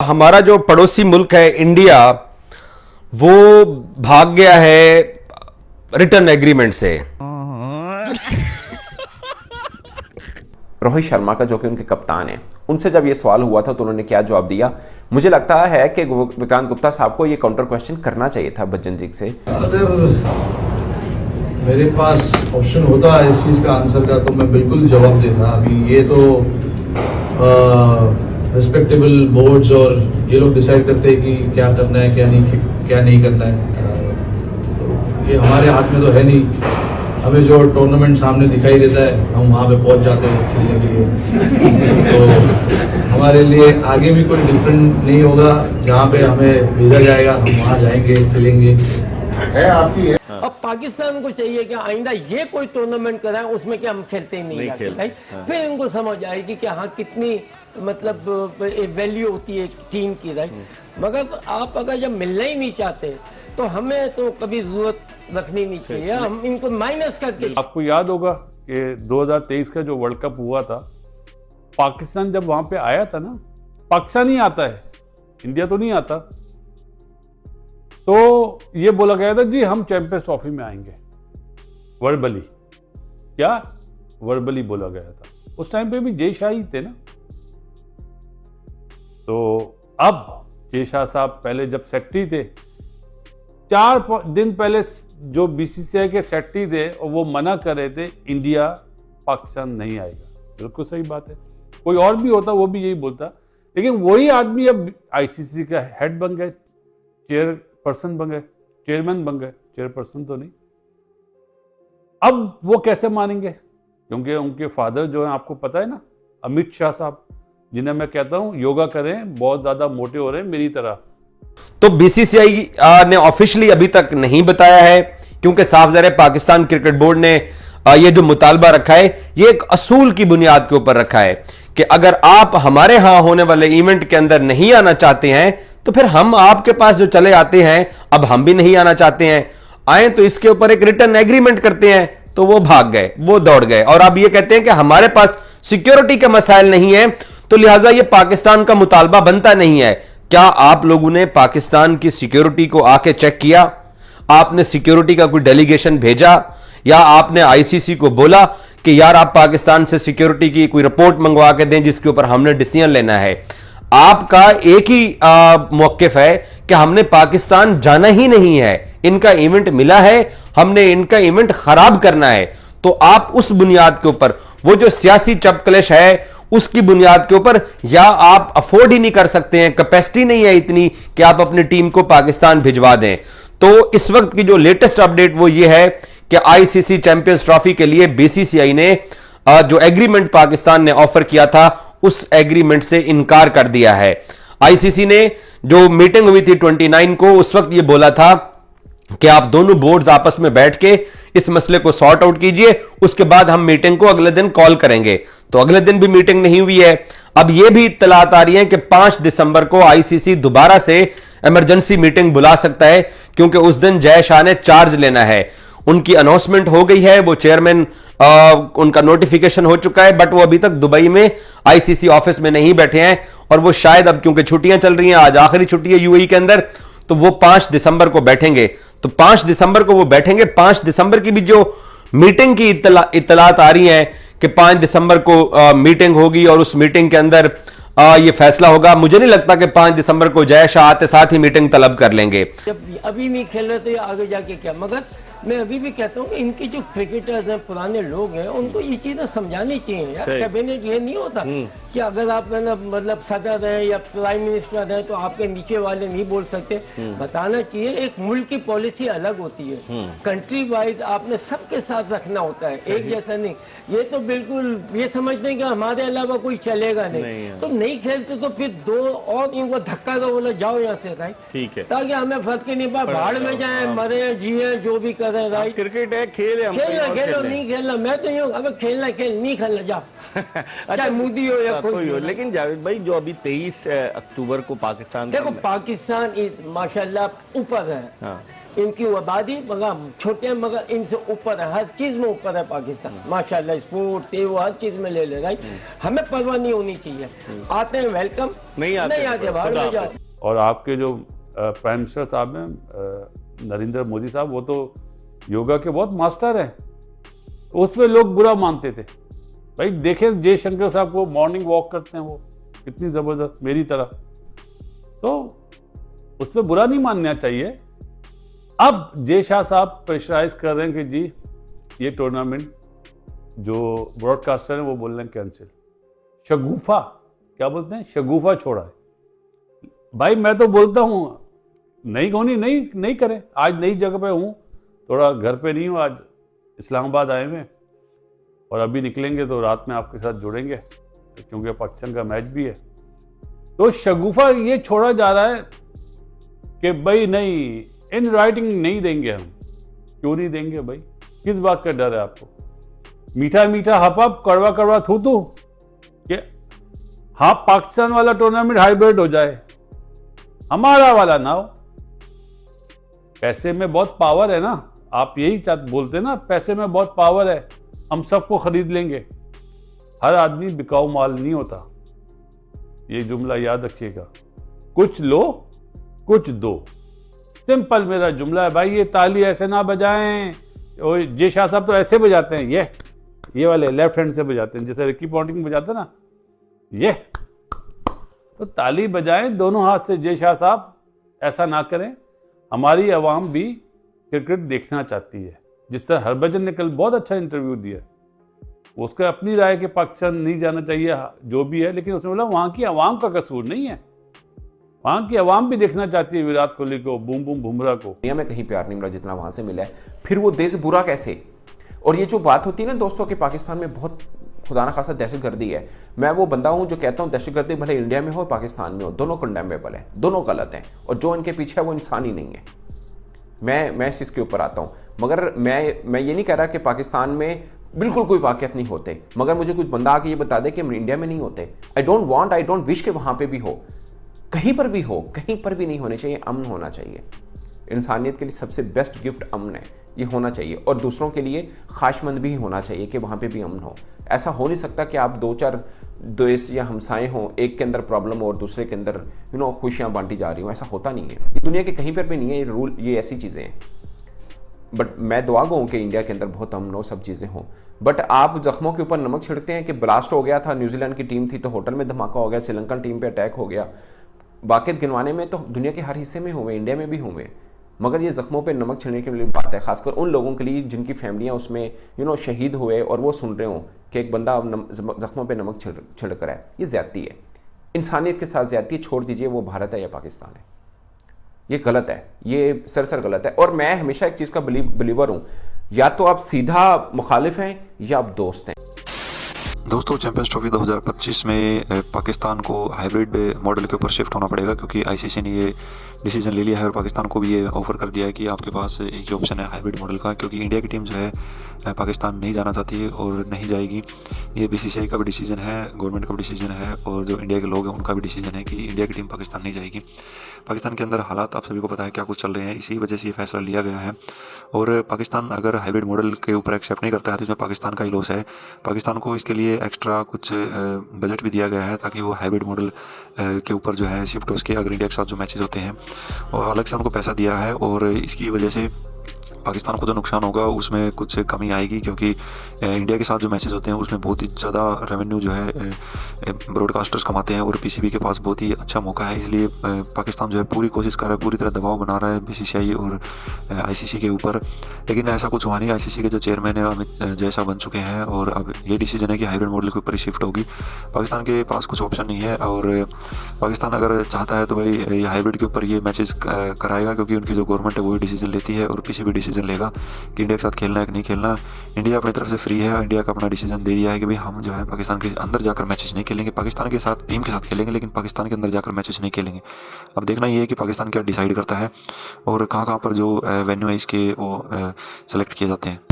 हमारा जो पड़ोसी मुल्क है इंडिया, वो भाग गया है रिटर्न एग्रीमेंट से। रोहित शर्मा का, जो कि उनके कप्तान हैं, उनसे जब ये सवाल हुआ था तो उन्होंने क्या जवाब दिया? मुझे लगता है कि विक्रांत गुप्ता साहब को ये काउंटर क्वेश्चन करना चाहिए था बच्चन जी से। अगर मेरे पास ऑप्शन होता इस चीज़ का आंसर का तो मैं बिल्कुल जवाब देता। अभी ये तो रिस्पेक्टेबल बोर्ड्स और ये लोग डिसाइड करते हैं कि क्या करना है क्या नहीं करना है। तो ये हमारे हाथ में तो है नहीं। हमें जो टूर्नामेंट सामने दिखाई देता है हम वहाँ पे पहुँच जाते हैं खेलने के लिए। तो हमारे लिए आगे भी कोई डिफरेंट नहीं होगा। जहाँ पे हमें भेजा जाएगा हम वहाँ जाएंगे, खेलेंगे। है आपकी है। अब पाकिस्तान को चाहिए कि आइंदा ये कोई टूर्नामेंट कराएं उसमें कि हम खेलते ही नहीं जाते। फिर इनको समझ आएगी कि हाँ कितनी मतलब वैल्यू होती है टीम की, राइट। मगर आप अगर जब मिलना ही नहीं चाहते तो हमें तो कभी जरूरत रखनी नहीं चाहिए। हम इनको माइनस करके। आपको याद होगा कि 2023 का जो वर्ल्ड कप हुआ था, पाकिस्तान जब वहां पे आया था ना, पाकिस्तान ही आता है, इंडिया तो नहीं आता। तो ये बोला गया था जी हम चैंपियंस ट्रॉफी में आएंगे, वर्बली, क्या वर्बली बोला गया था। उस टाइम पे भी जय शाह ही थे ना। तो अब जय शाह साहब पहले जब सेक्रेटरी थे, 4 दिन पहले जो बीसीसीआई के सेक्रेटरी थे और वो मना कर रहे थे इंडिया पाकिस्तान नहीं आएगा। बिल्कुल सही बात है। कोई और भी होता वो भी यही बोलता, लेकिन वही आदमी अब आईसीसी का हेड बन गए, चेयरपर्सन बन गए, चेयरमैन बन गए, चेयरपर्सन तो नहीं। अब वो कैसे मानेंगे? क्योंकि उनके फादर जो है आपको पता है ना, अमित शाह साहब, जिन्हें मैं कहता हूं योगा करें, बहुत ज्यादा मोटे हो रहे हैं मेरी तरह। तो बीसीसीआई ने ऑफिशियली अभी तक नहीं बताया है, क्योंकि साफ ज़ाहिर है पाकिस्तान क्रिकेट बोर्ड ने ये जो मुतालबा रखा है ये एक असूल की बुनियाद के ऊपर रखा है कि अगर आप हमारे यहां होने वाले इवेंट के अंदर नहीं आना चाहते हैं तो फिर हम आपके पास जो चले आते हैं, अब हम भी नहीं आना चाहते हैं, आए तो इसके ऊपर एक रिटर्न एग्रीमेंट करते हैं। तो वो भाग गए, वो दौड़ गए और अब ये कहते हैं कि हमारे पास सिक्योरिटी के मसाइल नहीं है, तो लिहाजा ये पाकिस्तान का मुतालबा बनता नहीं है। क्या आप लोगों ने पाकिस्तान की सिक्योरिटी को आके चेक किया? आपने सिक्योरिटी का कोई डेलीगेशन भेजा या आपने आईसीसी को बोला कि यार आप पाकिस्तान से सिक्योरिटी की कोई रिपोर्ट मंगवा के दें जिसके ऊपर हमने डिसीजन लेना है? आपका एक ही मौकिफ है कि हमने पाकिस्तान जाना ही नहीं है, इनका इवेंट मिला है, हमने इनका इवेंट खराब करना है। तो आप उस बुनियाद के ऊपर, वो जो सियासी चपकलिश है उसकी बुनियाद के ऊपर, या आप अफोर्ड ही नहीं कर सकते हैं, कैपेसिटी नहीं है इतनी कि आप अपनी टीम को पाकिस्तान भिजवा दें। तो इस वक्त की जो लेटेस्ट अपडेट वो ये है कि आईसीसी चैंपियंस ट्रॉफी के लिए बीसीसीआई ने जो एग्रीमेंट पाकिस्तान ने ऑफर किया था उस एग्रीमेंट से इनकार कर दिया है। आईसीसी ने जो मीटिंग हुई थी 29 को, उस वक्त ये बोला था कि आप दोनों बोर्ड्स आपस में बैठ के इस मसले को सॉर्ट आउट कीजिए, उसके बाद हम मीटिंग को अगले दिन कॉल करेंगे। तो अगले दिन भी मीटिंग नहीं हुई है। अब यह भी इत्तलात आ रही है कि 5 दिसंबर को आईसीसी दोबारा से इमरजेंसी मीटिंग बुला सकता है, क्योंकि उस दिन जय शाह ने चार्ज लेना है। उनकी अनाउंसमेंट हो गई है, वो चेयरमैन उनका नोटिफिकेशन हो चुका है, बट वो अभी तक दुबई में आईसीसी ऑफिस में नहीं बैठे हैं और वो शायद अब क्योंकि छुट्टियां चल रही हैं, आज आखिरी छुट्टी है यूएई के अंदर, तो वो 5 दिसंबर को बैठेंगे। तो 5 दिसंबर को वो बैठेंगे। 5 दिसंबर की भी जो मीटिंग की इत्तलात आ रही है कि 5 दिसंबर को मीटिंग होगी और उस मीटिंग के अंदर ये फैसला होगा। मुझे नहीं लगता कि 5 दिसंबर को जय शाह आते साथ ही मीटिंग तलब कर लेंगे। जब अभी नहीं खेल रहे तो ये आगे जाके क्या? मगर मैं अभी भी कहता हूँ कि इनके जो क्रिकेटर्स हैं, पुराने लोग हैं, उनको ये चीजें समझानी चाहिए यार। कैबिनेट ये नहीं होता कि अगर आप मतलब सदर हैं या प्राइम मिनिस्टर हैं तो आपके नीचे वाले नहीं बोल सकते। बताना चाहिए। एक मुल्क की पॉलिसी अलग होती है, कंट्री वाइज आपने सबके साथ रखना होता है, एक जैसा नहीं। ये तो बिल्कुल ये समझते हैं कि हमारे अलावा कोई चलेगा नहीं, तो नहीं खेलते तो फिर 2 और इनको धक्का दो, बोला जाओ यहाँ से, राइट, ठीक है, ताकि हमें फर्क ही नहीं पड़े, बाढ़ में जाए, मरे जिए, जो भी करें, राइट। क्रिकेट है, खेल है, खेलो नहीं खेलना, मैं तो यूँ अगर खेलना खेल, नहीं खेलना जा। अच्छा मोदी हो या कोई हो। लेकिन जावेद भाई जो अभी 23 अक्टूबर को पाकिस्तान, देखो पाकिस्तान माशाल्लाह ऊपर है, इनकी आबादी मगर छोटे हैं, मगर इनसे ऊपर है, हर चीज में ऊपर है पाकिस्तान माशाल्लाह। स्पोर्ट वो हर चीज में ले ले रहा है। हमें परवाह नहीं होनी चाहिए। आते हैं वेलकम, नहीं आते बाहर में जाओ। और आपके जो प्राइम मिनिस्टर साहब हैं नरेंद्र मोदी साहब, वो तो योगा के बहुत मास्टर हैं। उसमें लोग बुरा मानते थे। भाई देखें जयशंकर साहब को मॉर्निंग वॉक करते हैं, वो कितनी ज़बरदस्त, मेरी तरह। तो उसमें बुरा नहीं मानना चाहिए। अब जय शाह साहब प्रेशराइज कर रहे हैं कि जी ये टूर्नामेंट जो ब्रॉडकास्टर हैं वो बोल रहे हैं कैंसिल। शगुफा, क्या बोलते हैं, शगुफा छोड़ा है। भाई मैं तो बोलता हूँ नहीं करें। आज नई जगह पे हूँ, थोड़ा घर पे नहीं हूँ, आज इस्लामाबाद आए हुए, और अभी निकलेंगे तो रात में आपके साथ जुड़ेंगे क्योंकि पाकिस्तान का मैच भी है। तो शगुफा ये छोड़ा जा रहा है कि भाई नहीं, इन राइटिंग नहीं देंगे हम। क्यों नहीं देंगे भाई? किस बात का डर है आपको? मीठा मीठा हप हप, कड़वा कड़वा थू थू, कि हाँ पाकिस्तान वाला टूर्नामेंट हाइब्रिड हो जाए, हमारा वाला ना हो। पैसे में बहुत पावर है ना, आप यही बोलते ना, पैसे में बहुत पावर है, हम सबको खरीद लेंगे। हर आदमी बिकाऊ माल नहीं होता, ये जुमला याद रखिएगा। कुछ लो कुछ दो, सिंपल मेरा जुमला है भाई। ये ताली ऐसे ना बजाएं, और जय शाह साहब तो ऐसे बजाते हैं, ये वाले लेफ्ट हैंड से बजाते हैं, जैसे रिकी पॉन्टिंग बजाते ना, ये तो ताली बजाएं दोनों हाथ से। जय शाह साहब ऐसा ना करें। हमारी आवाम भी क्रिकेट देखना चाहती है। जिस तरह हरभजन ने कल बहुत अच्छा इंटरव्यू दिया, उसका अपनी राय के पाकिस्तान नहीं जाना चाहिए जो भी है, लेकिन उसने बोला वहां की आवाम का कसूर नहीं है, वहां की आवाम भी देखना चाहती है विराट कोहली को, बूम बूम बुमराह को। दुनिया में कहीं प्यार नहीं मिला जितना वहां से मिला है। फिर वो देश बुरा कैसे? और ये जो बात होती है ना दोस्तों कि पाकिस्तान में बहुत खुदा ना खासा दहशतगर्दी है, मैं वो बंदा हूं जो कहता हूं दहशतगर्दी भले इंडिया में हो पाकिस्तान में हो, दोनों कंडेमेबल है, दोनों गलत हैं, और जो इनके पीछे है वो इंसान ही नहीं है। मैं इस चीज़ के ऊपर आता हूँ। मगर मैं ये नहीं कह रहा कि पाकिस्तान में बिल्कुल कोई वाक़ियत नहीं होते, मगर मुझे कुछ बंदा आके ये बता दे कि इंडिया में नहीं होते। आई डोंट विश के वहाँ पे भी हो, कहीं पर भी हो, कहीं पर भी नहीं होने चाहिए। अमन होना चाहिए। इंसानियत के लिए सबसे बेस्ट गिफ्ट अमन है, ये होना चाहिए। और दूसरों के लिए ख्वाहिशमंद भी होना चाहिए कि वहाँ पे भी अमन हो। ऐसा हो नहीं सकता कि आप 2-4 देश या हमसाए हों, एक के अंदर प्रॉब्लम हो और दूसरे के अंदर खुशियाँ बांटी जा रही हों। ऐसा होता नहीं है, ये दुनिया के कहीं पर भी नहीं है। ये रूल, ये ऐसी चीज़ें हैं। बट मैं दुआ गो हूँ कि इंडिया के अंदर बहुत अमन हो, सब चीज़ें हों। बट आप जख्मों के ऊपर नमक छिड़कते हैं कि ब्लास्ट हो गया था, न्यूजीलैंड की टीम थी तो होटल में धमाका हो गया, श्रीलंकन टीम पे अटैक हो गया। वाक़ियत गिनवाने में तो दुनिया के हर हिस्से में हुए, इंडिया में भी हुए, मगर ये ज़ख्मों पे नमक छिड़कने के लिए बात है, खासकर उन लोगों के लिए जिनकी फैमिलियाँ उसमें शहीद हुए और वो सुन रहे हों कि एक बंदा ज़ख्मों पे नमक छिड़क रहा है। ये ज़्यादती है, इंसानियत के साथ ज़्यादती। छोड़ दीजिए वो भारत है या पाकिस्तान है, ये गलत है, ये सर गलत है। और मैं हमेशा एक चीज़ का बिलीवर हूँ, या तो आप सीधा मुखालिफ हैं या आप दोस्त हैं। दोस्तों, चैंपियंस ट्रॉफी 2025 में पाकिस्तान को हाइब्रिड मॉडल के ऊपर शिफ्ट होना पड़ेगा, क्योंकि आईसीसी ने ये डिसीजन ले लिया है और पाकिस्तान को भी ये ऑफर कर दिया है कि आपके पास एक ही ऑप्शन है हाइब्रिड मॉडल का। क्योंकि इंडिया की टीम जो है पाकिस्तान नहीं जाना चाहती है और नहीं जाएगी। ये बीसीसीआई का भी डिसीजन है, गवर्नमेंट का भी डिसीजन है, और जो इंडिया के लोग हैं उनका भी डिसीजन है कि इंडिया की टीम पाकिस्तान नहीं जाएगी। पाकिस्तान के अंदर हालात आप सभी को पता है क्या कुछ चल रहे हैं, इसी वजह से ये फैसला लिया गया है। और पाकिस्तान अगर हाइब्रिड मॉडल के ऊपर एक्सेप्ट नहीं करता है तो इसमें पाकिस्तान का ही लॉस है। पाकिस्तान को इसके लिए एक्स्ट्रा कुछ बजट भी दिया गया है ताकि वो हाइब्रिड मॉडल के ऊपर जो है शिफ्ट हो सके अगर इंडिया के साथ जो मैचेस होते हैं, और अलग से उनको पैसा दिया है। और इसकी वजह से पाकिस्तान को जो नुकसान होगा उसमें कुछ कमी आएगी, क्योंकि इंडिया के साथ जो मैचेस होते हैं उसमें बहुत ही ज़्यादा रेवेन्यू जो है ब्रॉडकास्टर्स कमाते हैं और पीसीबी के पास बहुत ही अच्छा मौका है। इसलिए पाकिस्तान जो है पूरी कोशिश कर रहा है, पूरी तरह दबाव बना रहा है बीसीसीआई और आईसीसी के ऊपर, लेकिन ऐसा कुछ हुआ नहीं। आईसीसी के जो चेयरमैन है अमित जैसा बन चुके हैं और अब ये डिसीजन है कि हाइब्रिड मॉडल के ऊपर ही शिफ्ट होगी। पाकिस्तान के पास कुछ ऑप्शन नहीं है, और पाकिस्तान अगर चाहता है तो भाई ये हाइब्रिड के ऊपर ये मैचेस कराएगा, क्योंकि उनकी जो गवर्नमेंट है वही डिसीजन लेती है और पीसीबी डिसीजन लेगा कि इंडिया के साथ खेलना है कि नहीं खेलना। इंडिया अपनी तरफ से फ्री है, इंडिया का अपना डिसीजन दे दिया है कि भाई हम जो है पाकिस्तान के अंदर जाकर मैचेस नहीं खेलेंगे, पाकिस्तान के साथ टीम के साथ खेलेंगे, लेकिन पाकिस्तान के अंदर जाकर मैचेस नहीं खेलेंगे। अब देखना ये है कि पाकिस्तान क्या डिसाइड करता है और कहाँ पर जो वेन्यू है इसके वो सेलेक्ट किए जाते हैं।